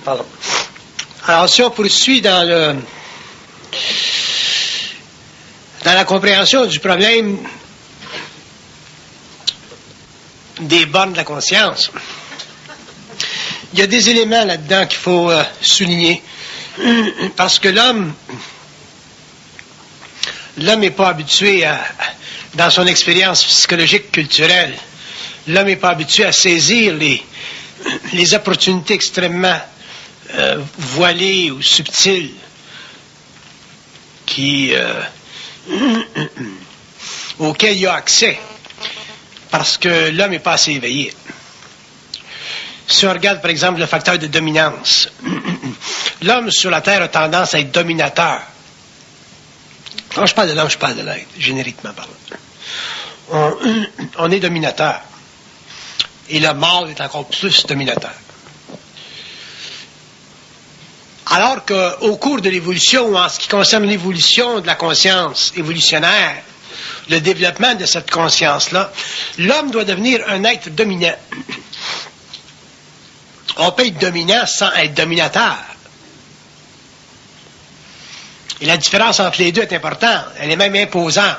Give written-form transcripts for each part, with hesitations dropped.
Pardon. Alors, si on poursuit dans la compréhension du problème des bornes de la conscience, il y a des éléments là-dedans qu'il faut souligner. Parce que l'homme n'est pas habitué dans son expérience psychologique culturelle, l'homme n'est pas habitué à saisir les opportunités extrêmement voilées ou subtiles auxquelles il a accès, parce que l'homme n'est pas assez éveillé. Si on regarde, par exemple, le facteur de dominance, l'homme sur la Terre a tendance à être dominateur. Quand je parle de l'homme, je parle de l'être, génériquement parlant. On est dominateur. Et le mâle est encore plus dominateur. Alors qu'au cours de l'évolution, ou en ce qui concerne l'évolution de la conscience évolutionnaire, le développement de cette conscience-là, l'homme doit devenir un être dominant. On peut être dominant sans être dominateur. Et la différence entre les deux est importante. Elle est même imposante.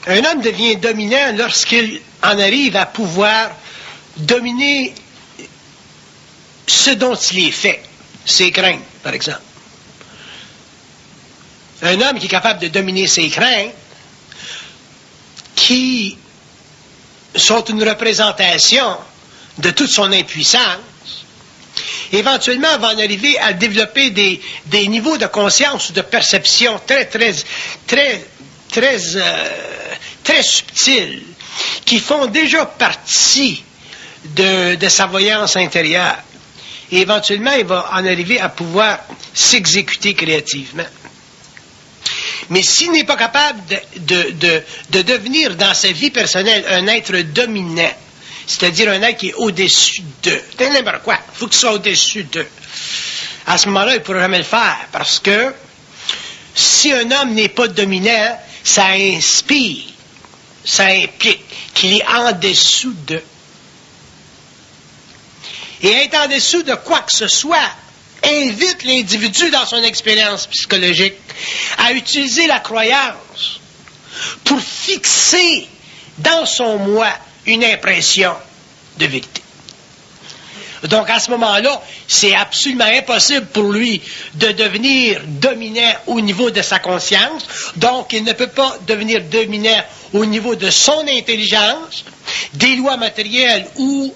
Un homme devient dominant lorsqu'il en arrive à pouvoir dominer ce dont il est fait. Ses craintes, par exemple. Un homme qui est capable de dominer ses craintes, qui sont une représentation de toute son impuissance, éventuellement va en arriver à développer des niveaux de conscience ou de perception très subtils, qui font déjà partie de sa voyance intérieure. Et éventuellement, il va en arriver à pouvoir s'exécuter créativement. Mais s'il n'est pas capable de devenir dans sa vie personnelle un être dominant, c'est-à-dire un être qui est au-dessus d'eux, c'est n'importe quoi, il faut qu'il soit au-dessus d'eux. À ce moment-là, il ne pourra jamais le faire, parce que si un homme n'est pas dominant, ça inspire, ça implique qu'il est en dessous d'eux. Et être en dessous de quoi que ce soit invite l'individu dans son expérience psychologique à utiliser la croyance pour fixer dans son moi une impression de vérité. Donc à ce moment-là, c'est absolument impossible pour lui de devenir dominant au niveau de sa conscience. Donc il ne peut pas devenir dominant au niveau de son intelligence, des lois matérielles ou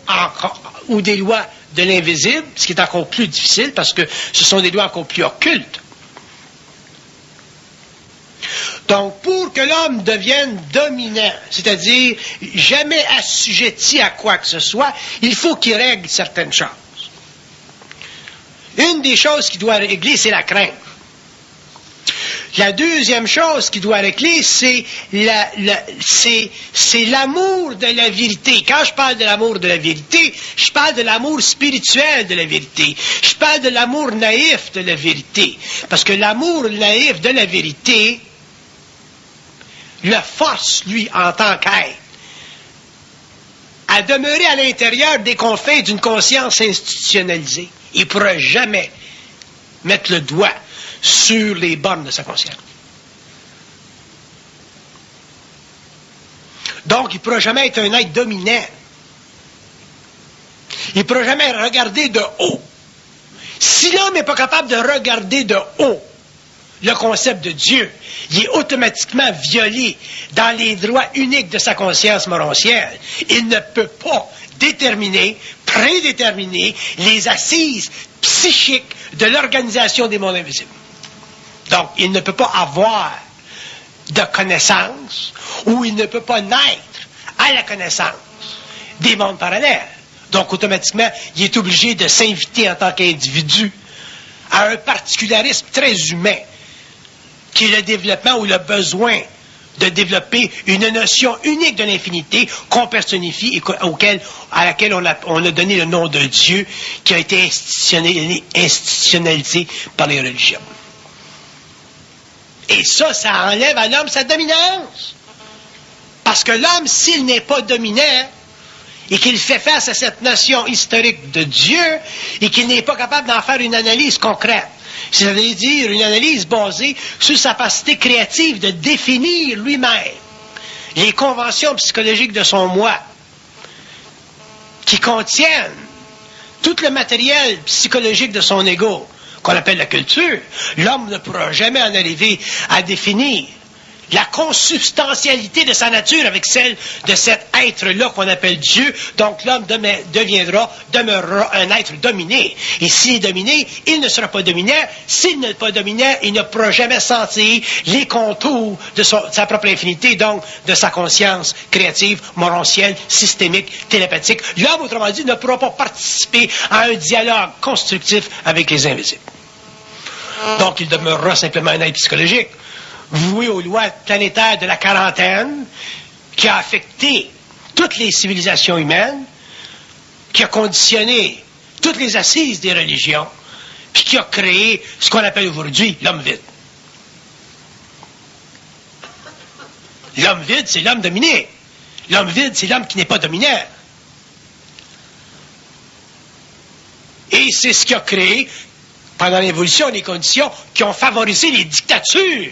des lois de l'invisible, ce qui est encore plus difficile parce que ce sont des lois encore plus occultes. Donc, pour que l'homme devienne dominant, c'est-à-dire jamais assujetti à quoi que ce soit, il faut qu'il règle certaines choses. Une des choses qu'il doit régler, c'est la crainte. La deuxième chose qu'il doit régler, c'est l'amour de la vérité. Quand je parle de l'amour de la vérité, je parle de l'amour spirituel de la vérité. Je parle de l'amour naïf de la vérité. Parce que l'amour naïf de la vérité le force, lui, en tant qu'être, à demeurer à l'intérieur des confins d'une conscience institutionnalisée. Il ne pourra jamais mettre le doigt sur les bornes de sa conscience. Donc, il ne pourra jamais être un être dominant. Il ne pourra jamais regarder de haut. Si l'homme n'est pas capable de regarder de haut le concept de Dieu, il est automatiquement violé dans les droits uniques de sa conscience moroncière. Il ne peut pas prédéterminer les assises psychiques de l'organisation des mondes invisibles. Donc, il ne peut pas avoir de connaissance ou il ne peut pas naître à la connaissance des mondes parallèles. Donc, automatiquement, il est obligé de s'inviter en tant qu'individu à un particularisme très humain, qui est le développement ou le besoin de développer une notion unique de l'infinité qu'on personnifie et à laquelle on a donné le nom de Dieu, qui a été institutionnalisé par les religions. Et ça enlève à l'homme sa dominance. Parce que l'homme, s'il n'est pas dominant, et qu'il fait face à cette notion historique de Dieu et qu'il n'est pas capable d'en faire une analyse concrète. C'est-à-dire une analyse basée sur sa capacité créative de définir lui-même les conventions psychologiques de son moi qui contiennent tout le matériel psychologique de son ego, qu'on appelle la culture. L'homme ne pourra jamais en arriver à définir la consubstantialité de sa nature avec celle de cet être-là qu'on appelle Dieu. Donc l'homme demeurera un être dominé. Et s'il est dominé, il ne sera pas dominant. S'il n'est pas dominant, il ne pourra jamais sentir les contours de sa propre infinité, donc de sa conscience créative, morontielle, systémique, télépathique. L'homme, autrement dit, ne pourra pas participer à un dialogue constructif avec les invisibles. Donc il demeurera simplement un être psychologique, voué aux lois planétaires de la quarantaine, qui a affecté toutes les civilisations humaines, qui a conditionné toutes les assises des religions, puis qui a créé ce qu'on appelle aujourd'hui l'homme vide. L'homme vide, c'est l'homme dominé. L'homme vide, c'est l'homme qui n'est pas dominant. Et c'est ce qui a créé, pendant l'évolution, les conditions qui ont favorisé les dictatures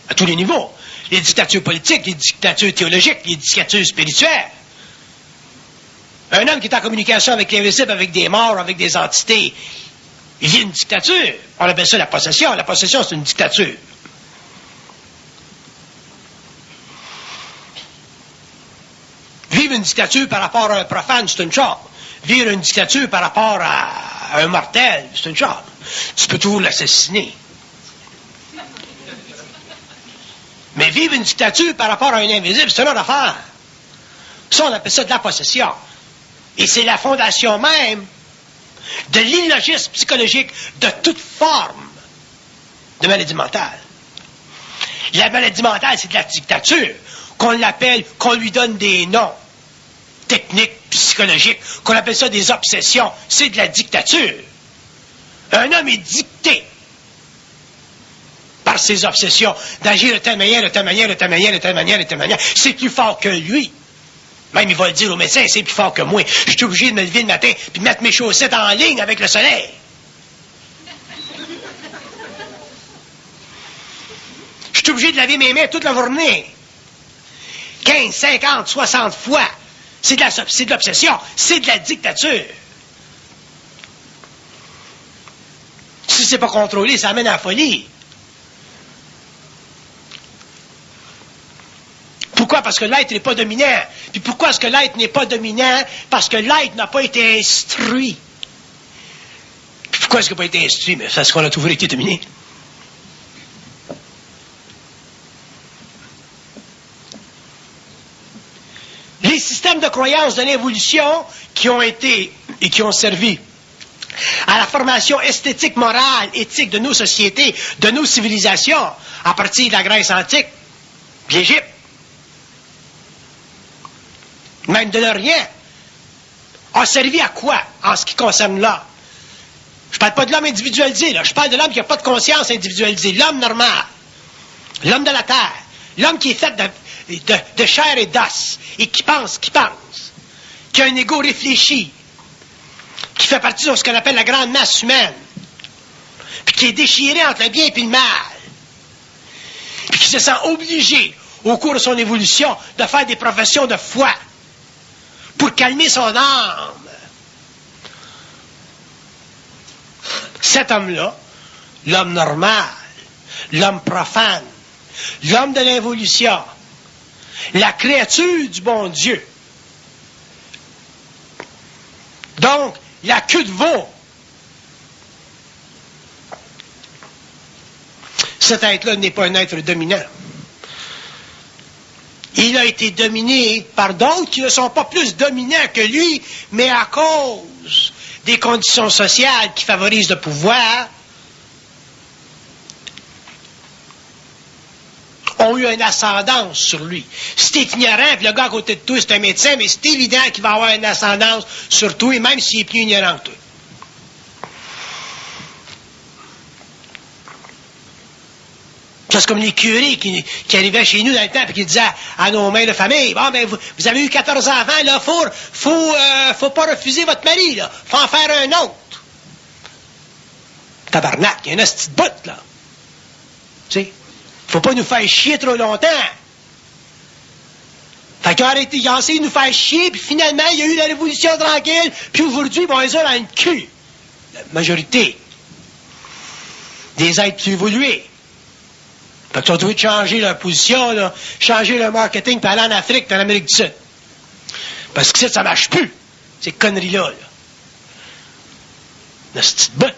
à tous les niveaux. Les dictatures politiques, les dictatures théologiques, les dictatures spirituelles. Un homme qui est en communication avec l'invisible, avec des morts, avec des entités, il vit une dictature. On appelle ça la possession. La possession, c'est une dictature. Vivre une dictature par rapport à un profane, c'est une chose. Vivre une dictature par rapport à un mortel, c'est une chose. Tu peux toujours l'assassiner. Mais vivre une dictature par rapport à un invisible, c'est une autre affaire. Ça, on appelle ça de la possession. Et c'est la fondation même de l'illogisme psychologique de toute forme de maladie mentale. La maladie mentale, c'est de la dictature. Qu'on l'appelle, qu'on lui donne des noms techniques, psychologiques, qu'on appelle ça des obsessions. C'est de la dictature. Un homme est dicté par ses obsessions, d'agir de telle manière, de telle manière, de telle manière, de telle manière, de telle manière. C'est plus fort que lui. Même il va le dire au médecin, c'est plus fort que moi. Je suis obligé de me lever le matin et de mettre mes chaussettes en ligne avec le soleil. Je suis obligé de laver mes mains toute la journée. 15, 50, 60 fois. C'est de l'obsession. C'est de la dictature. Si c'est pas contrôlé, ça amène à la folie. Pourquoi? Parce que l'être n'est pas dominant. Puis pourquoi est-ce que l'être n'est pas dominant? Parce que l'être n'a pas été instruit. Puis pourquoi est-ce qu'il n'a pas été instruit? Mais parce qu'on a toujours été dominé. Les systèmes de croyance de l'évolution qui ont été et qui ont servi à la formation esthétique, morale, éthique de nos sociétés, de nos civilisations, à partir de la Grèce antique, de l'Égypte, même de l'Orient, a servi à quoi en ce qui concerne l'homme? Je ne parle pas de l'homme individualisé, là. Je parle de l'homme qui n'a pas de conscience individualisée, l'homme normal, l'homme de la terre, l'homme qui est fait de chair et d'os, et qui pense, qui a un ego réfléchi, qui fait partie de ce qu'on appelle la grande masse humaine, puis qui est déchiré entre le bien et le mal, puis qui se sent obligé, au cours de son évolution, de faire des professions de foi, pour calmer son âme. Cet homme-là, l'homme normal, l'homme profane, l'homme de l'évolution, la créature du bon Dieu, donc la queue de veau, cet être-là n'est pas un être dominant. Il a été dominé par d'autres qui ne sont pas plus dominants que lui, mais à cause des conditions sociales qui favorisent le pouvoir, ont eu une ascendance sur lui. Si t'es ignorant, puis le gars à côté de toi, c'est un médecin, mais c'est évident qu'il va avoir une ascendance sur toi, même s'il est plus ignorant que toi. C'est comme les curés qui arrivaient chez nous dans le temps et qui disaient à nos mères de famille, bon, ben, vous avez eu 14 enfants, là, faut pas refuser votre mari, là. Faut en faire un autre. Tabarnak, il y a une petite botte, là. Tu sais, faut pas nous faire chier trop longtemps. Fait qu'ils ont arrêté, ils ont essayé de nous faire chier, puis finalement, il y a eu la révolution tranquille, puis aujourd'hui, ils vont les avoir dans le cul. La majorité des êtres plus évolués. Fait qu'ils ont trouvé de changer leur position, là, changer leur marketing, puis aller en Afrique, puis en Amérique du Sud. Parce que ça marche plus, ces conneries-là. Là. La petite botte.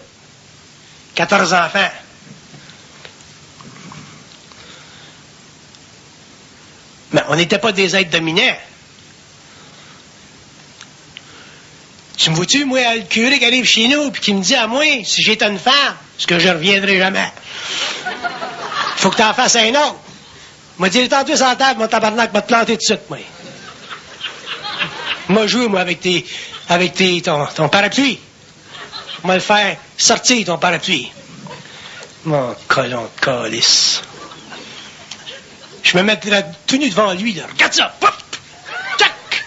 14 enfants. Mais on n'était pas des êtres dominants. Tu me vois-tu, moi, le curé qui arrive chez nous puis qui me dit à moi, si j'étais une femme, ce que je reviendrai jamais, faut que t'en fasses un autre. M'a dit, tantôt sur la table, mon tabarnak m'a te planté tout de suite, moi. M'a joué, moi, avec ton parapluie. M'a le faire sortir, ton parapluie. Mon colon de calice. Je me mets tout nu devant lui, là. Regarde ça! Pop! Tac!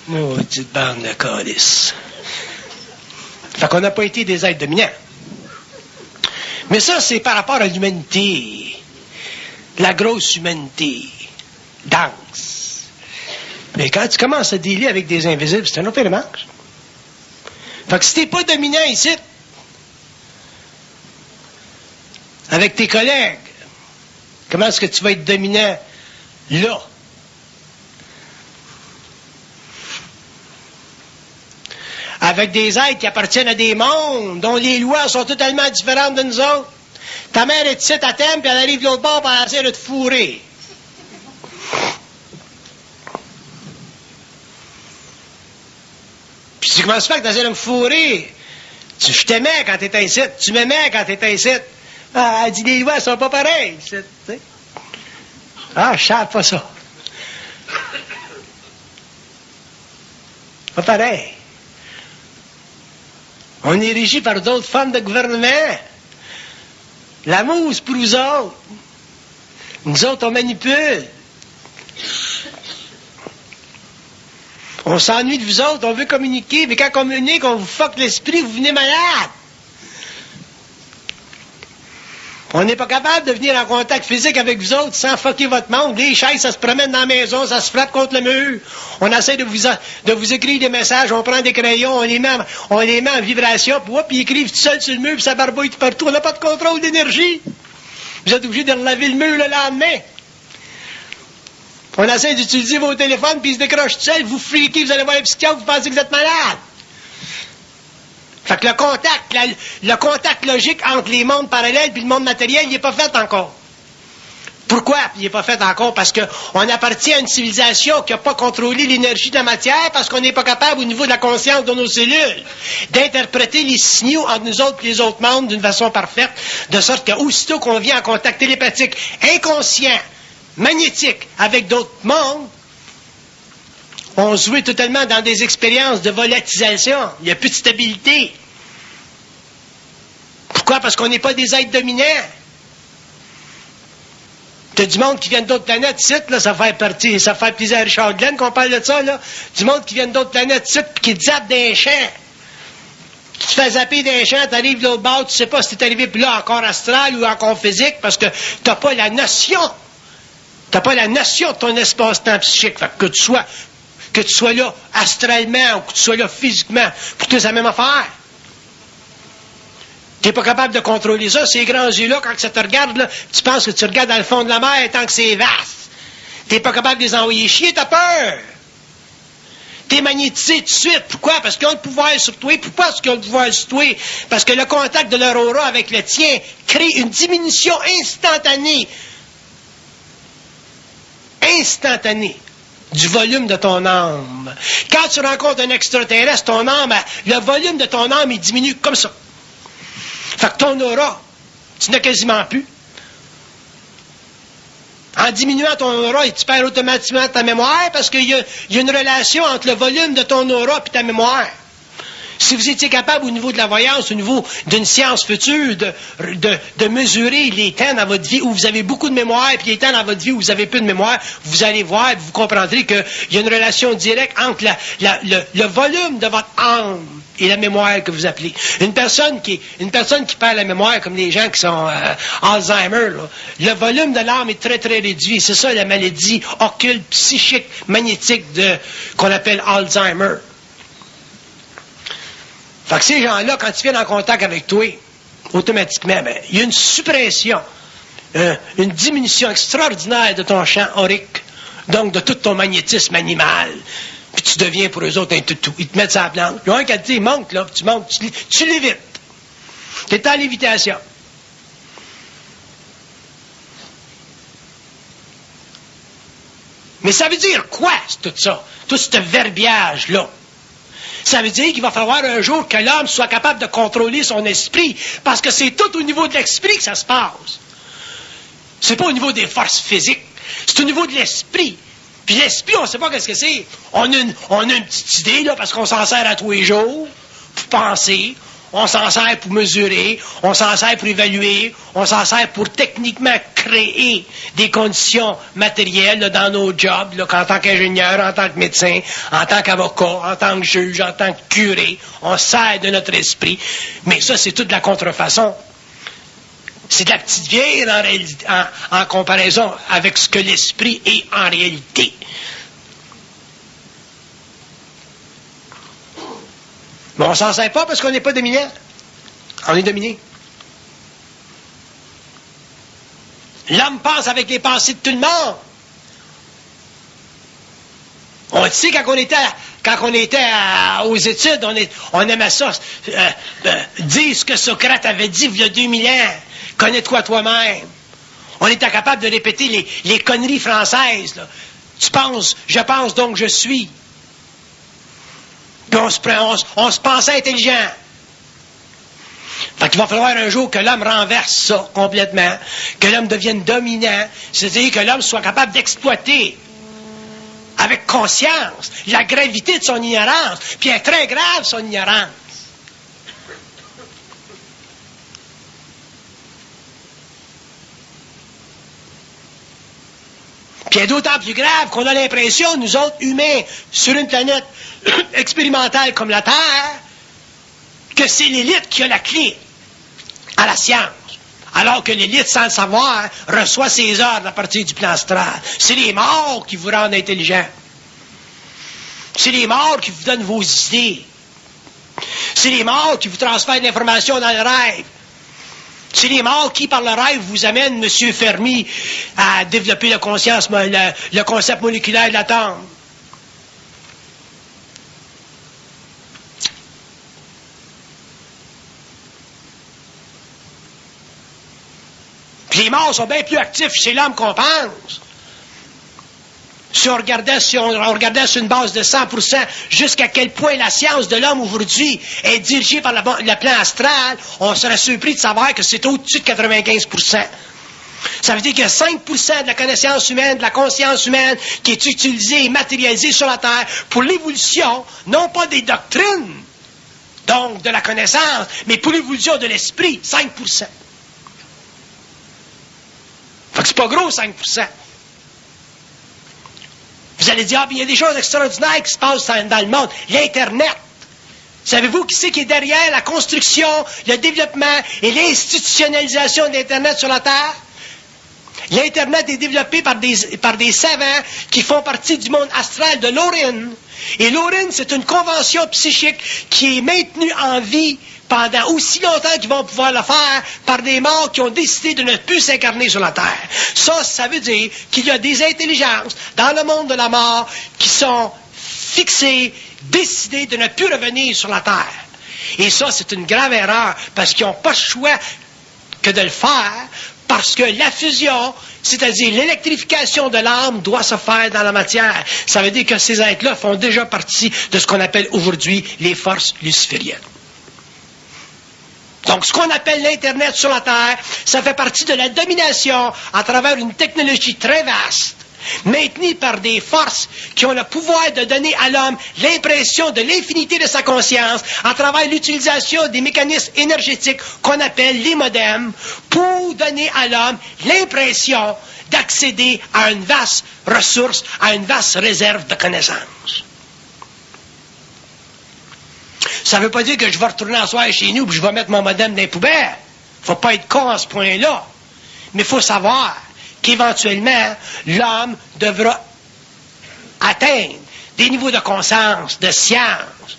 Maudite bande de calice. Fait qu'on n'a pas été des êtres dominants. Mais ça, c'est par rapport à l'humanité. La grosse humanité. Dense. Mais quand tu commences à dealer avec des invisibles, c'est un autre élément. Fait que si t'es pas dominant ici, avec tes collègues, comment est-ce que tu vas être dominant là? Avec des êtres qui appartiennent à des mondes dont les lois sont totalement différentes de nous autres. Ta mère est ici, à t'aime, puis elle arrive de l'autre bord pour essayer de te fourrer. Puis tu commences pas que t'essaies de me fourrer. Je t'aimais quand t'étais ici, tu m'aimais quand t'étais ici. Ah, elle dit les lois sont pas pareilles. Tu sais. Ah, je savais pas ça. Pas pareil. On est régi par d'autres formes de gouvernement. L'amour, c'est pour nous autres. Nous autres, on manipule. On s'ennuie de vous autres, on veut communiquer, mais quand on communique, on vous fuck l'esprit, vous venez malade. On n'est pas capable de venir en contact physique avec vous autres sans fucker votre monde. Les chaises, ça se promène dans la maison, ça se frappe contre le mur. On essaie de vous écrire des messages, on prend des crayons, on les met en vibration, puis ils écrivent tout seuls sur le mur, puis ça barbouille tout partout. On n'a pas de contrôle d'énergie. Vous êtes obligés de relaver le mur le lendemain. On essaie d'utiliser vos téléphones, puis ils se décrochent tout seuls, vous friquez, vous allez voir un psychiatre, vous pensez que vous êtes malade. Fait que le contact logique entre les mondes parallèles et le monde matériel, il n'est pas fait encore. Pourquoi il n'est pas fait encore? Parce qu'on appartient à une civilisation qui n'a pas contrôlé l'énergie de la matière, parce qu'on n'est pas capable, au niveau de la conscience de nos cellules, d'interpréter les signaux entre nous autres et les autres mondes d'une façon parfaite, de sorte qu'aussitôt qu'on vient en contact télépathique, inconscient, magnétique, avec d'autres mondes, on se joue totalement dans des expériences de volatilisation. Il n'y a plus de stabilité. Pourquoi? Parce qu'on n'est pas des êtres dominants. T'as du monde qui vient d'autres planètes, ici, là, ça fait plaisir à Richard Glenn qu'on parle de ça, là. Du monde qui vient d'autres planètes, ici, puis qui te zappe d'un champ. Tu te fais zapper d'un champ, t'arrives de l'autre bord, tu sais pas si t'es arrivé plus là encore astral ou encore physique, parce que t'as pas la notion. T'as pas la notion de ton espace-temps psychique. Fait que tu sois là astralement ou que tu sois là physiquement, pour tout c'est la même affaire. Tu n'es pas capable de contrôler ça. Ces grands yeux-là, quand ça te regarde, là, tu penses que tu regardes dans le fond de la mer tant que c'est vaste. Tu n'es pas capable de les envoyer chier, t'as peur. Tu es magnétisé tout de suite. Pourquoi? Parce qu'ils ont le pouvoir sur toi. Pourquoi est-ce qu'ils ont le pouvoir sur toi? Parce que le contact de leur aura avec le tien crée une diminution instantanée du volume de ton âme. Quand tu rencontres un extraterrestre, ton âme, le volume de ton âme, il diminue comme ça. Fait que ton aura, tu n'as quasiment plus. En diminuant ton aura, tu perds automatiquement ta mémoire parce qu'il y a une relation entre le volume de ton aura et ta mémoire. Si vous étiez capable au niveau de la voyance, au niveau d'une science future, de mesurer les temps dans votre vie où vous avez beaucoup de mémoire et les temps dans votre vie où vous avez peu de mémoire, vous allez voir et vous comprendrez qu'il y a une relation directe entre le volume de votre âme et la mémoire que vous appelez. Une personne qui perd la mémoire, comme les gens qui sont Alzheimer, là, le volume de l'âme est très, très réduit. C'est ça la maladie occulte, psychique, magnétique qu'on appelle Alzheimer. Fait que ces gens-là, quand ils viennent en contact avec toi, automatiquement, il y a une suppression, une diminution extraordinaire de ton champ aurique, donc de tout ton magnétisme animal. Puis tu deviens pour eux autres un toutou. Ils te mettent sur la planche. Il y a un qui a dit, monte là, tu montes, tu l'évites. Tu es en lévitation. Mais ça veut dire quoi, tout ça? Tout ce verbiage-là? Ça veut dire qu'il va falloir un jour que l'homme soit capable de contrôler son esprit, parce que c'est tout au niveau de l'esprit que ça se passe. C'est pas au niveau des forces physiques, c'est au niveau de l'esprit. Puis l'esprit, on ne sait pas qu'est-ce que c'est. On a une petite idée, là, parce qu'on s'en sert à tous les jours, pour penser, on s'en sert pour mesurer, on s'en sert pour évaluer, on s'en sert pour techniquement créer des conditions matérielles là, dans nos jobs, là, en tant qu'ingénieur, en tant que médecin, en tant qu'avocat, en tant que juge, en tant que curé. On sert de notre esprit. Mais ça, c'est toute la contrefaçon. C'est de la petite vieille en comparaison avec ce que l'esprit est en réalité. Mais on ne s'en sert pas parce qu'on n'est pas dominant. On est dominé. L'homme pense avec les pensées de tout le monde. On le sait, quand on était aux études, on aimait ça. Dire ce que Socrate avait dit il y a 2000 ans. Connais-toi toi-même. On était capable de répéter les conneries françaises. Là. Tu penses, je pense, donc je suis. Puis on se pensait intelligent. Fait qu'il va falloir un jour que l'homme renverse ça complètement, que l'homme devienne dominant, c'est-à-dire que l'homme soit capable d'exploiter avec conscience la gravité de son ignorance, puis elle est très grave, son ignorance. Puis elle est d'autant plus grave qu'on a l'impression, nous autres humains, sur une planète expérimentale comme la Terre, que c'est l'élite qui a la clé à la science. Alors que l'élite, sans le savoir, reçoit ses ordres à partir du plan astral. C'est les morts qui vous rendent intelligents. C'est les morts qui vous donnent vos idées. C'est les morts qui vous transfèrent l'information dans le rêve. C'est les morts qui, par le rêve, vous amènent, M. Fermi, à développer la conscience, le concept moléculaire de l'atome. Puis les morts sont bien plus actifs chez l'homme qu'on pense. Si on regardait sur une base de 100%, jusqu'à quel point la science de l'homme aujourd'hui est dirigée par le plan astral, on serait surpris de savoir que c'est au-dessus de 95%. Ça veut dire qu'il y a 5% de la connaissance humaine, de la conscience humaine, qui est utilisée et matérialisée sur la Terre pour l'évolution, non pas des doctrines, donc de la connaissance, mais pour l'évolution de l'esprit, 5%. Fait que c'est pas gros, 5%. Vous allez dire, il y a des choses extraordinaires qui se passent dans le monde. L'Internet. Savez-vous qui c'est qui est derrière la construction, le développement et l'institutionnalisation de l'Internet sur la Terre? L'Internet est développé par des savants qui font partie du monde astral de l'Orin. Et l'Orin, c'est une convention psychique qui est maintenue en vie pendant aussi longtemps qu'ils vont pouvoir le faire par des morts qui ont décidé de ne plus s'incarner sur la Terre. Ça veut dire qu'il y a des intelligences dans le monde de la mort qui sont fixées, décidées de ne plus revenir sur la Terre. Et ça, c'est une grave erreur, parce qu'ils n'ont pas le choix que de le faire, parce que la fusion, c'est-à-dire l'électrification de l'âme, doit se faire dans la matière. Ça veut dire que ces êtres-là font déjà partie de ce qu'on appelle aujourd'hui les forces lucifériennes. Donc, ce qu'on appelle l'Internet sur la Terre, ça fait partie de la domination à travers une technologie très vaste maintenus par des forces qui ont le pouvoir de donner à l'homme l'impression de l'infinité de sa conscience à travers l'utilisation des mécanismes énergétiques qu'on appelle les modems pour donner à l'homme l'impression d'accéder à une vaste ressource, à une vaste réserve de connaissances. Ça ne veut pas dire que je vais retourner en soirée chez nous et je vais mettre mon modem dans les poubelles. Il ne faut pas être con à ce point-là. Mais il faut savoir qu'éventuellement, l'homme devra atteindre des niveaux de conscience, de science,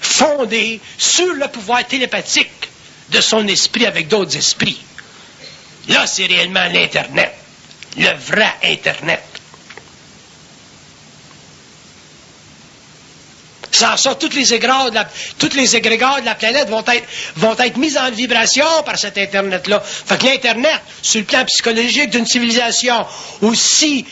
fondés sur le pouvoir télépathique de son esprit avec d'autres esprits. Là, c'est réellement l'Internet, le vrai Internet. Sans ça, tous les égrégats de la planète vont être mis en vibration par cet Internet-là. Fait que l'Internet, sur le plan psychologique d'une civilisation aussi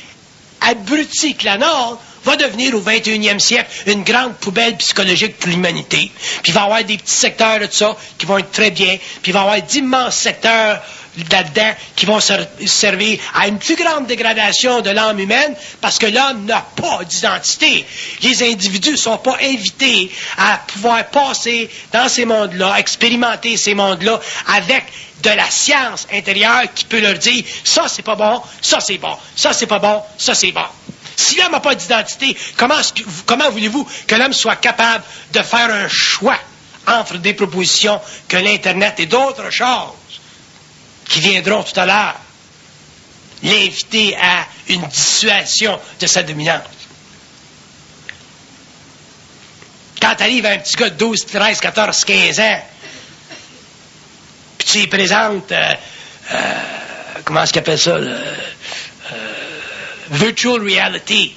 abrutie que la nôtre, va devenir au 21e siècle une grande poubelle psychologique pour l'humanité. Puis il va y avoir des petits secteurs de ça qui vont être très bien. Puis il va y avoir d'immenses secteurs là-dedans qui vont servir à une plus grande dégradation de l'âme humaine parce que l'homme n'a pas d'identité. Les individus ne sont pas invités à pouvoir passer dans ces mondes-là, expérimenter ces mondes-là avec de la science intérieure qui peut leur dire « ça c'est pas bon, ça c'est bon, ça c'est pas bon, ça c'est bon ». Si l'homme n'a pas d'identité, comment voulez-vous que l'homme soit capable de faire un choix entre des propositions que l'Internet et d'autres choses qui viendront tout à l'heure l'inviter à une dissuasion de sa dominance? Quand tu arrives à un petit gars de 12, 13, 14, 15 ans, puis tu lui présentes, comment est-ce qu'il appelle ça, virtual reality.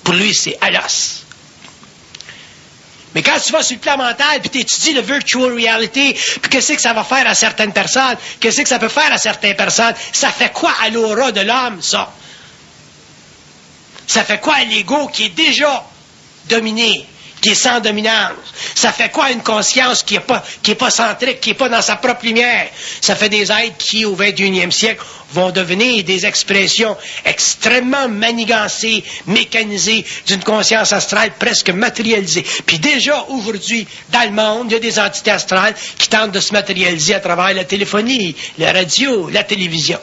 Pour lui, c'est à l'os. Mais quand tu vas sur le plan mental, puis tu étudies le virtual reality, puis qu'est-ce que ça va faire à certaines personnes, qu'est-ce que ça peut faire à certaines personnes, ça fait quoi à l'aura de l'homme, ça? Ça fait quoi à l'ego qui est déjà dominé, qui est sans dominance? Ça fait quoi à une conscience qui est pas centrique, qui est pas dans sa propre lumière? Ça fait des êtres qui, au 21e siècle, vont devenir des expressions extrêmement manigancées, mécanisées, d'une conscience astrale presque matérialisée. Puis déjà, aujourd'hui, dans le monde, il y a des entités astrales qui tentent de se matérialiser à travers la téléphonie, la radio, la télévision.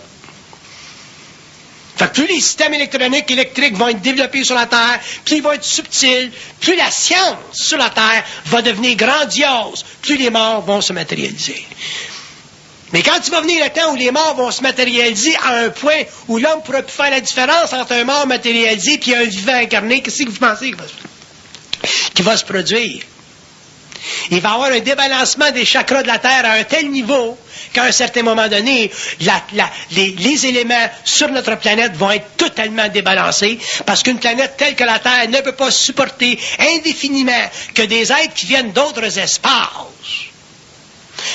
Fait que plus les systèmes électriques vont être développés sur la Terre, plus ils vont être subtils, plus la science sur la Terre va devenir grandiose, plus les morts vont se matérialiser. Mais quand tu vas venir le temps où les morts vont se matérialiser à un point où l'homme pourra plus faire la différence entre un mort matérialisé et un vivant incarné, qu'est-ce que vous pensez qui va se produire? Il va y avoir un débalancement des chakras de la Terre à un tel niveau qu'à un certain moment donné, les éléments sur notre planète vont être totalement débalancés parce qu'une planète telle que la Terre ne peut pas supporter indéfiniment que des êtres qui viennent d'autres espaces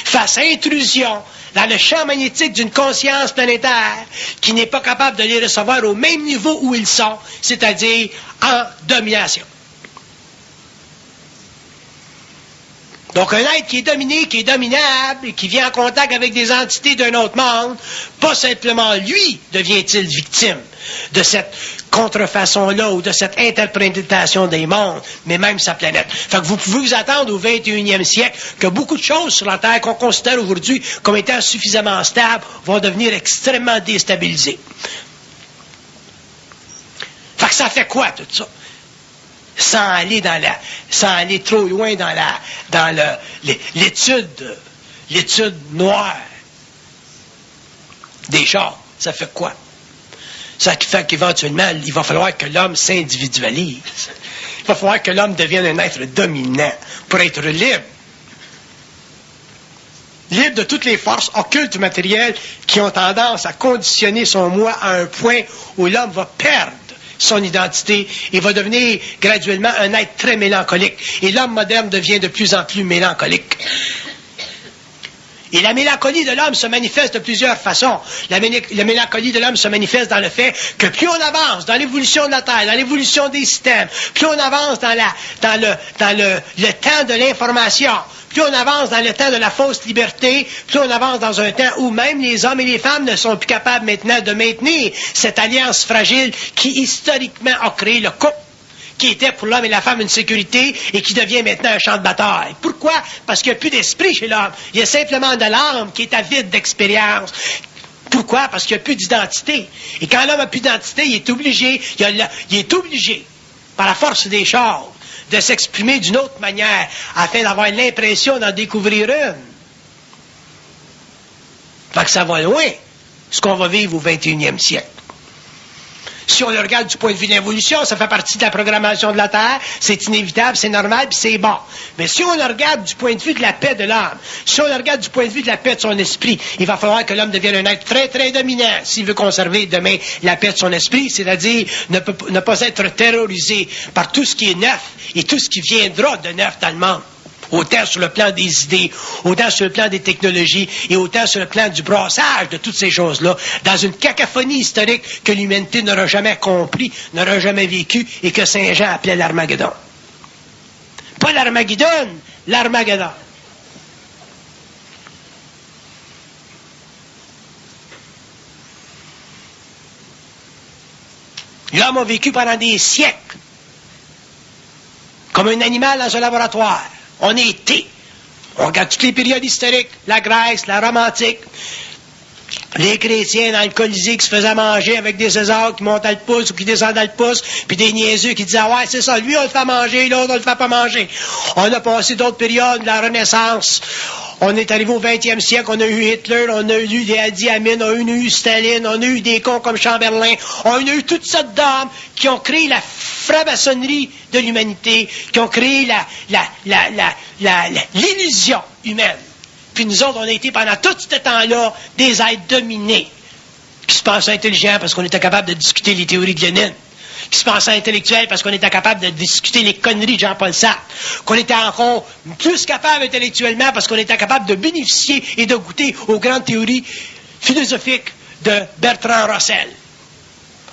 fassent intrusion dans le champ magnétique d'une conscience planétaire qui n'est pas capable de les recevoir au même niveau où ils sont, c'est-à-dire en domination. Donc, un être qui est dominé, qui est dominable, et qui vient en contact avec des entités d'un autre monde, pas simplement lui devient-il victime de cette contrefaçon-là ou de cette interprétation des mondes, mais même sa planète. Fait que vous pouvez vous attendre au 21e siècle que beaucoup de choses sur la Terre qu'on considère aujourd'hui comme étant suffisamment stables vont devenir extrêmement déstabilisées. Fait que ça fait quoi tout ça? Sans aller trop loin dans l'étude noire des choses. Ça fait quoi? Ça fait qu'éventuellement, il va falloir que l'homme s'individualise. Il va falloir que l'homme devienne un être dominant pour être libre. Libre de toutes les forces occultes matérielles qui ont tendance à conditionner son moi à un point où l'homme va perdre son identité et va devenir graduellement un être très mélancolique. Et l'homme moderne devient de plus en plus mélancolique. Et la mélancolie de l'homme se manifeste de plusieurs façons. La mélancolie de l'homme se manifeste dans le fait que plus on avance dans l'évolution de la Terre, dans l'évolution des systèmes, plus on avance dans le temps de l'information, plus on avance dans le temps de la fausse liberté, plus on avance dans un temps où même les hommes et les femmes ne sont plus capables maintenant de maintenir cette alliance fragile qui historiquement a créé le couple, qui était pour l'homme et la femme une sécurité et qui devient maintenant un champ de bataille. Pourquoi? Parce qu'il n'y a plus d'esprit chez l'homme. Il y a simplement de l'âme qui est avide d'expérience. Pourquoi? Parce qu'il n'y a plus d'identité. Et quand l'homme n'a plus d'identité, il est obligé, par la force des choses, de s'exprimer d'une autre manière, afin d'avoir l'impression d'en découvrir une. Fait que ça va loin, ce qu'on va vivre au 21e siècle. Si on le regarde du point de vue de l'évolution, ça fait partie de la programmation de la Terre, c'est inévitable, c'est normal, puis c'est bon. Mais si on le regarde du point de vue de la paix de l'âme, si on le regarde du point de vue de la paix de son esprit, il va falloir que l'homme devienne un être très, très dominant s'il veut conserver demain la paix de son esprit, c'est-à-dire ne pas être terrorisé par tout ce qui est neuf et tout ce qui viendra de neuf dans le monde. Autant sur le plan des idées, autant sur le plan des technologies et autant sur le plan du brassage de toutes ces choses-là, dans une cacophonie historique que l'humanité n'aura jamais compris, n'aura jamais vécu et que Saint Jean appelait l'Armageddon. Pas l'Armageddon, l'Armageddon. L'homme a vécu pendant des siècles comme un animal dans un laboratoire. On regarde toutes les périodes historiques, la Grèce, la Rome antique, les chrétiens dans le Colisée qui se faisaient manger avec des Césars qui montaient le pouce ou qui descendaient le pouce, puis des niaiseux qui disaient « Ouais, c'est ça, lui on le fait manger, l'autre on le fait pas manger. » On a passé d'autres périodes, la Renaissance, on est arrivé au 20e siècle, on a eu Hitler, on a eu des Idi Amin, on a eu Staline, on a eu des cons comme Chamberlain, on a eu toutes sortes d'hommes qui ont créé la franc-maçonnerie de l'humanité, qui ont créé l'illusion humaine. Puis nous autres, on a été pendant tout ce temps-là des êtres dominés, qui se pensaient intelligents parce qu'on était capable de discuter les théories de Lénine, qui se pensaient intellectuels parce qu'on était capable de discuter les conneries de Jean-Paul Sartre, qu'on était encore plus capable intellectuellement parce qu'on était capable de bénéficier et de goûter aux grandes théories philosophiques de Bertrand Russell.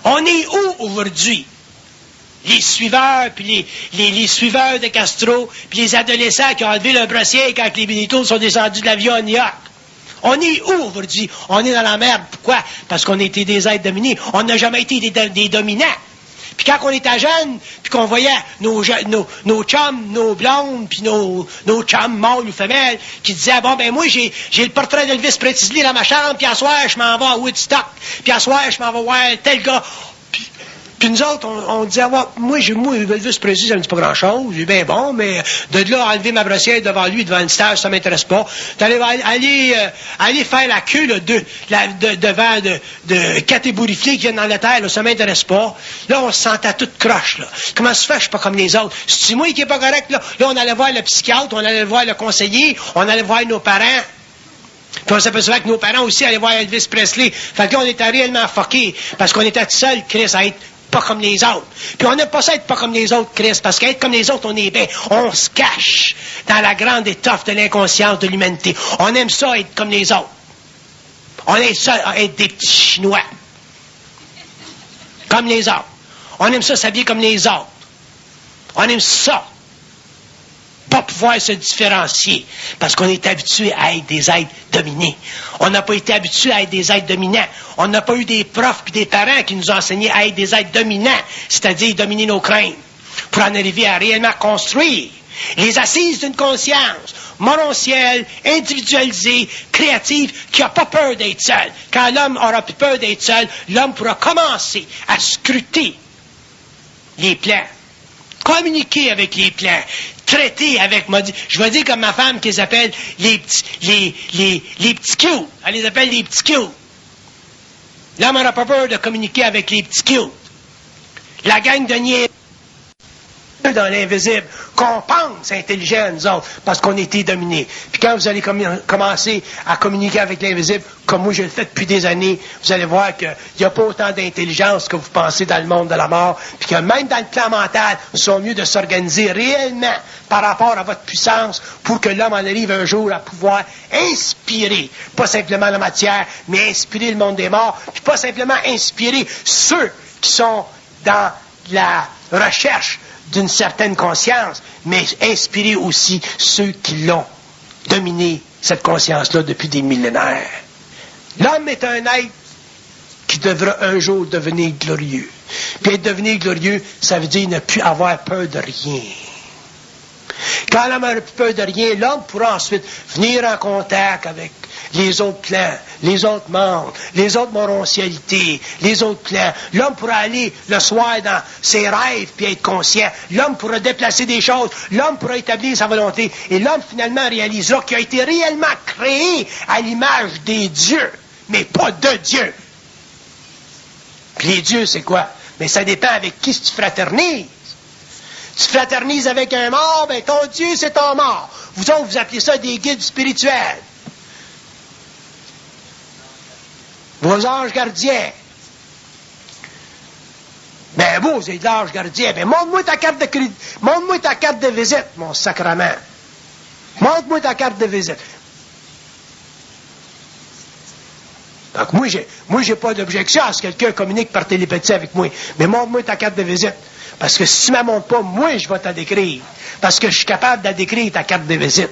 On est où aujourd'hui? Les suiveurs, puis les suiveurs de Castro, puis les adolescents qui ont enlevé le brassier quand les Benito sont descendus de l'avion à New York. On est où aujourd'hui? On est dans la merde. Pourquoi? Parce qu'on était des êtres dominés. On n'a jamais été des dominants. Puis quand on était jeunes, puis qu'on voyait nos chums, nos blondes, puis nos chums mâles ou femelles, qui disaient, bon, ben moi, j'ai le portrait d'Elvis Presley dans ma chambre, puis à soir, je m'en vais à Woodstock, puis à soir, je m'en vais voir tel gars. Puis nous autres, on disait, moi, Elvis Presley, ça me dit pas grand-chose, il est bien bon, mais de là, enlever ma brossière devant lui, devant une stage, ça m'intéresse pas. Aller faire la queue là, devant de catébouriflés qui viennent dans la terre, là, ça m'intéresse pas. Là, on se sentait toute croche, là. Comment se fait, je suis pas comme les autres? C'est moi qui est pas correct, là. Là, on allait voir le psychiatre, on allait voir le conseiller, on allait voir nos parents. Puis on s'apercevait que nos parents aussi allaient voir Elvis Presley. Fait que là, on était réellement fuckés, parce qu'on était tout seuls, Chris, à être pas comme les autres. Puis on n'aime pas ça être pas comme les autres, Chris, parce qu'être comme les autres, on est bien. On se cache dans la grande étoffe de l'inconscience de l'humanité. On aime ça être comme les autres. On aime ça être des petits Chinois. Comme les autres. On aime ça s'habiller comme les autres. On aime ça. Pas pouvoir se différencier, parce qu'on est habitué à être des êtres dominés. On n'a pas été habitué à être des êtres dominants. On n'a pas eu des profs et des parents qui nous ont enseigné à être des êtres dominants, c'est-à-dire dominer nos craintes, pour en arriver à réellement construire les assises d'une conscience morontielle, individualisée, créative, qui n'a pas peur d'être seul. Quand l'homme aura plus peur d'être seul, l'homme pourra commencer à scruter les plans, communiquer avec les plans, traiter avec, je vais dire comme ma femme qui les appelle les petits cute. Elle les appelle les petits cute. L'homme n'aura pas peur de communiquer avec les petits cute. La gang de niais dans l'invisible, qu'on pense intelligent, nous autres, parce qu'on a été dominés. Puis quand vous allez commencer à communiquer avec l'invisible, comme moi je le fais depuis des années, vous allez voir qu'il n'y a pas autant d'intelligence que vous pensez dans le monde de la mort, puis que même dans le plan mental, ils sont mieux de s'organiser réellement par rapport à votre puissance pour que l'homme en arrive un jour à pouvoir inspirer, pas simplement la matière, mais inspirer le monde des morts, puis pas simplement inspirer ceux qui sont dans la recherche d'une certaine conscience, mais inspirer aussi ceux qui l'ont dominer cette conscience-là depuis des millénaires. L'homme est un être qui devra un jour devenir glorieux. Puis être devenu glorieux, ça veut dire ne plus avoir peur de rien. Quand l'homme n'a plus peur de rien, l'homme pourra ensuite venir en contact avec les autres plans, les autres mondes, les autres morontialités, les autres plans. L'homme pourra aller le soir dans ses rêves puis être conscient. L'homme pourra déplacer des choses. L'homme pourra établir sa volonté. Et l'homme finalement réalisera qu'il a été réellement créé à l'image des dieux, mais pas de Dieu. Puis les dieux, c'est quoi? Mais ça dépend avec qui tu fraternises. Tu fraternises avec un mort, ben ton Dieu, c'est ton mort. Vous autres, vous appelez ça des guides spirituels. Vos anges gardiens. Ben vous, c'est de l'ange gardien. Ben montre-moi ta carte de crédit. Montre-moi ta carte de visite, mon sacrement. Montre-moi ta carte de visite. Donc moi, j'ai pas d'objection à ce que quelqu'un communique par télépathie avec moi. Mais montre-moi ta carte de visite. Parce que si tu ne me montres pas, moi, je vais te la décrire. Parce que je suis capable de la décrire, ta carte de visite.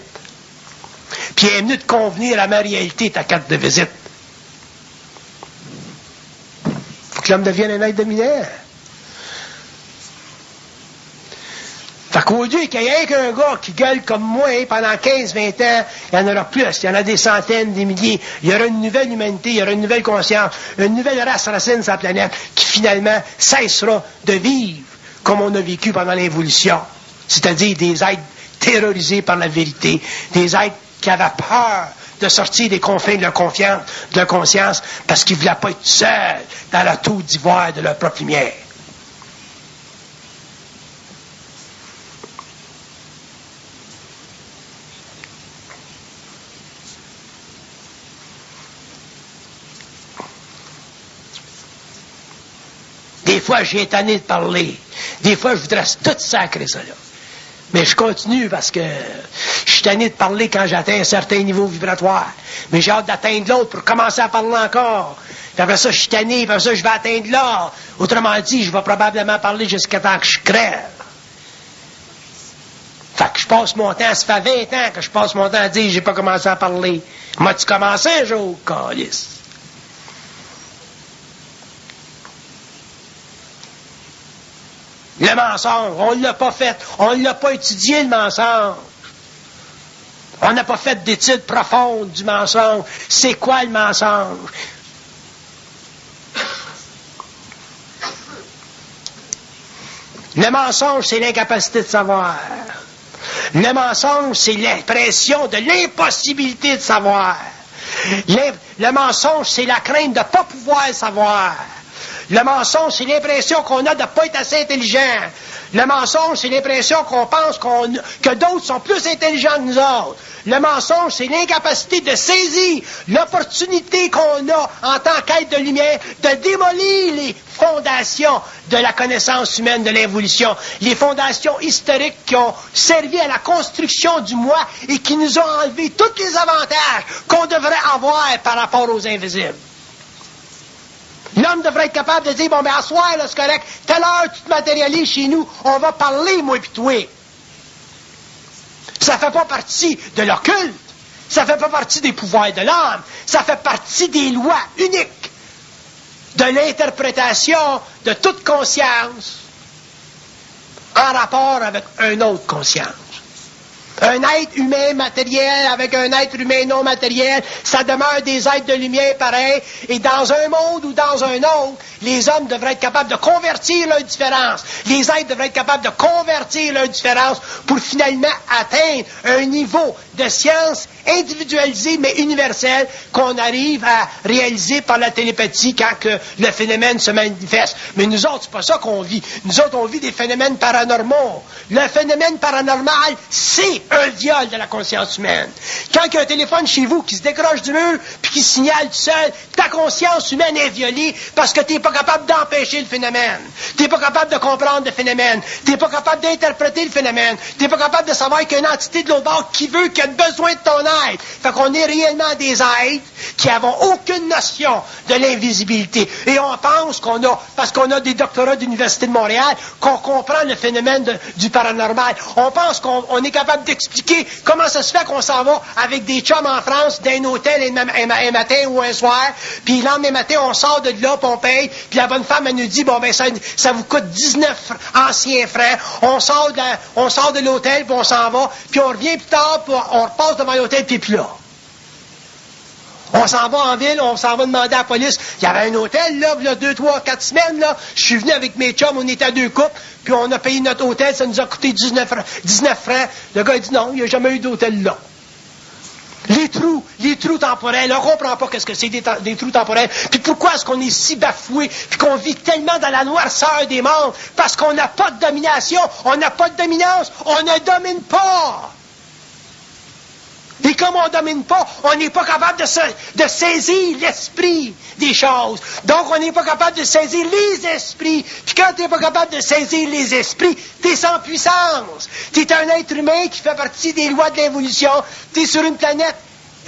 Puis il est venu de convenir à ma réalité, ta carte de visite. Faut que l'homme devienne un être dominant. Fait qu'au lieu qu'il y ait qu'un gars qui gueule comme moi pendant 15-20 ans, il y en aura plus, il y en a des centaines, des milliers. Il y aura une nouvelle humanité, il y aura une nouvelle conscience, une nouvelle race racine sur la planète qui finalement cessera de vivre comme on a vécu pendant l'évolution. C'est-à-dire des êtres terrorisés par la vérité, des êtres qui avaient peur de sortir des confins de leur conscience parce qu'ils ne voulaient pas être seuls dans la tour d'ivoire de leur propre lumière. Des fois, j'ai tanné de parler. Des fois, je voudrais tout sacrer ça, là. Mais je continue parce que je suis tanné de parler quand j'atteins un certain niveau vibratoire. Mais j'ai hâte d'atteindre l'autre pour commencer à parler encore. Puis après ça, je suis tanné, puis après ça, je vais atteindre l'autre. Autrement dit, je vais probablement parler jusqu'à temps que je crève. Fait que je passe mon temps, ça fait 20 ans que je passe mon temps à dire j'ai pas commencé à parler. M'as-tu commencé un jour, câlisse? Le mensonge, on ne l'a pas fait. On ne l'a pas étudié, le mensonge. On n'a pas fait d'études profondes du mensonge. C'est quoi le mensonge? Le mensonge, c'est l'incapacité de savoir. Le mensonge, c'est l'impression de l'impossibilité de savoir. Le mensonge, c'est la crainte de ne pas pouvoir savoir. Le mensonge, c'est l'impression qu'on a de ne pas être assez intelligent. Le mensonge, c'est l'impression qu'on pense que d'autres sont plus intelligents que nous autres. Le mensonge, c'est l'incapacité de saisir l'opportunité qu'on a en tant qu'être de lumière de démolir les fondations de la connaissance humaine, de l'évolution. Les fondations historiques qui ont servi à la construction du moi et qui nous ont enlevé tous les avantages qu'on devrait avoir par rapport aux invisibles. L'homme devrait être capable de dire, bon, ben, à soir, là, c'est correct, telle heure, tu te matérialises chez nous, on va parler, moi pis toi. Ça fait pas partie de l'occulte. Ça fait pas partie des pouvoirs de l'homme. Ça fait partie des lois uniques de l'interprétation de toute conscience en rapport avec une autre conscience. Un être humain matériel avec un être humain non matériel, ça demeure des êtres de lumière pareils. Et dans un monde ou dans un autre, les hommes devraient être capables de convertir leurs différences. Les êtres devraient être capables de convertir leurs différences pour finalement atteindre un niveau de science individualisée mais universelle qu'on arrive à réaliser par la télépathie quand que le phénomène se manifeste. Mais nous autres, c'est pas ça qu'on vit. Nous autres, on vit des phénomènes paranormaux. Le phénomène paranormal, c'est un viol de la conscience humaine. Quand il y a un téléphone chez vous qui se décroche du mur puis qui signale tout seul, ta conscience humaine est violée parce que tu n'es pas capable d'empêcher le phénomène. Tu n'es pas capable de comprendre le phénomène. Tu n'es pas capable d'interpréter le phénomène. Tu n'es pas capable de savoir qu'il y a une entité de l'autre bord qui veut, qui a besoin de ton êtres. Fait qu'on est réellement des êtres qui n'avons aucune notion de l'invisibilité. Et on pense qu'on a, parce qu'on a des doctorats d'Université de Montréal, qu'on comprend le phénomène du paranormal. On pense qu'on est capable d'expliquer comment ça se fait qu'on s'en va avec des chums en France d'un hôtel un matin ou un soir, puis le lendemain matin, on sort de là, puis on paye, puis la bonne femme, elle nous dit, bon, ben, ça vous coûte 19 anciens francs, on sort de l'hôtel, puis on s'en va, puis on revient plus tard, puis on repasse devant l'hôtel, puis plus là. On s'en va en ville, on s'en va demander à la police. Il y avait un hôtel, là, il y a 2, 3, 4 semaines, là. Je suis venu avec mes chums, on était à 2 couples, puis on a payé notre hôtel, ça nous a coûté 19 francs. Le gars, il dit non, il n'y a jamais eu d'hôtel là. Les trous temporels, on ne comprend pas qu'est-ce que c'est des trous temporels. Puis pourquoi est-ce qu'on est si bafoué, puis qu'on vit tellement dans la noirceur des mondes? Parce qu'on n'a pas de domination, on n'a pas de dominance, on ne domine pas. Et comme on ne domine pas, on n'est pas capable de saisir l'esprit des choses. Donc, on n'est pas capable de saisir les esprits. Puis quand tu n'es pas capable de saisir les esprits, tu es sans puissance. Tu es un être humain qui fait partie des lois de l'évolution. Tu es sur une planète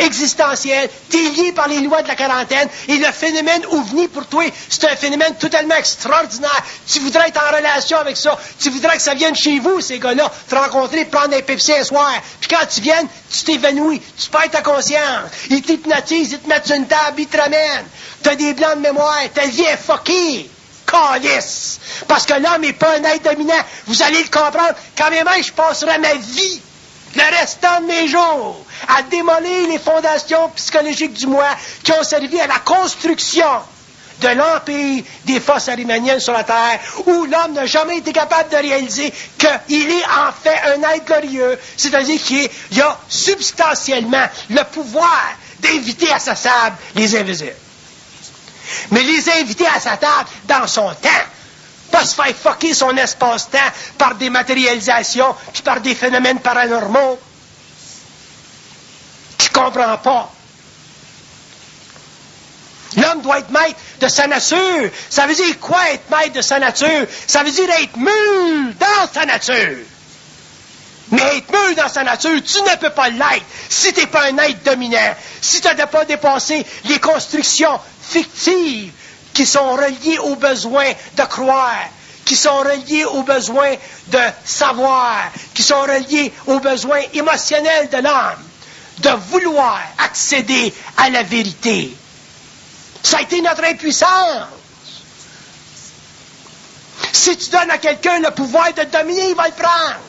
existentielle. Tu es lié par les lois de la quarantaine. Et le phénomène OVNI, pour toi, c'est un phénomène totalement extraordinaire. Tu voudrais être en relation avec ça. Tu voudrais que ça vienne chez vous, ces gars-là, te rencontrer, prendre un Pepsi un soir. Puis quand tu viennes, tu t'évanouis. Tu perds ta conscience. Ils t'hypnotisent, ils te mettent sur une table, ils te ramènent. T'as des blancs de mémoire. Ta vie est fuckée. Calisse. Parce que l'homme n'est pas un être dominant. Vous allez le comprendre. Quand même, je passerai ma vie, le restant de mes jours, à démolir les fondations psychologiques du moi qui ont servi à la construction de l'empire des forces arimaniennes sur la Terre, où l'homme n'a jamais été capable de réaliser qu'il est en fait un être glorieux, c'est-à-dire qu'il a substantiellement le pouvoir d'inviter à sa table les invisibles. Mais les inviter à sa table dans son temps, pas se faire fucker son espace-temps par des matérialisations puis par des phénomènes paranormaux qu'il ne comprend pas. L'homme doit être maître de sa nature. Ça veut dire quoi être maître de sa nature? Ça veut dire être mûr dans sa nature. Mais être mûr dans sa nature, tu ne peux pas l'être si tu n'es pas un être dominant, si tu n'as pas dépassé les constructions fictives qui sont reliées au besoin de croire, qui sont reliées au besoin de savoir, qui sont reliées aux besoins émotionnels de l'âme, de vouloir accéder à la vérité. Ça a été notre impuissance. Si tu donnes à quelqu'un le pouvoir de te dominer, il va le prendre.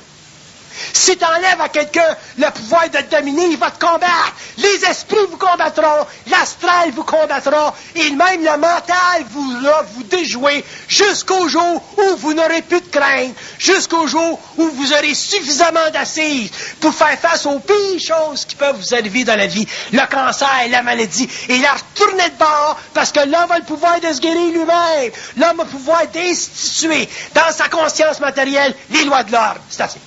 Si tu enlèves à quelqu'un le pouvoir de te dominer, il va te combattre. Les esprits vous combattront, l'astral vous combattra, et même le mental vous déjouer jusqu'au jour où vous n'aurez plus de crainte, jusqu'au jour où vous aurez suffisamment d'assises pour faire face aux pires choses qui peuvent vous arriver dans la vie, le cancer, la maladie, et la retourner de bord, parce que l'homme a le pouvoir de se guérir lui-même. L'homme a le pouvoir d'instituer dans sa conscience matérielle les lois de l'ordre. C'est assez.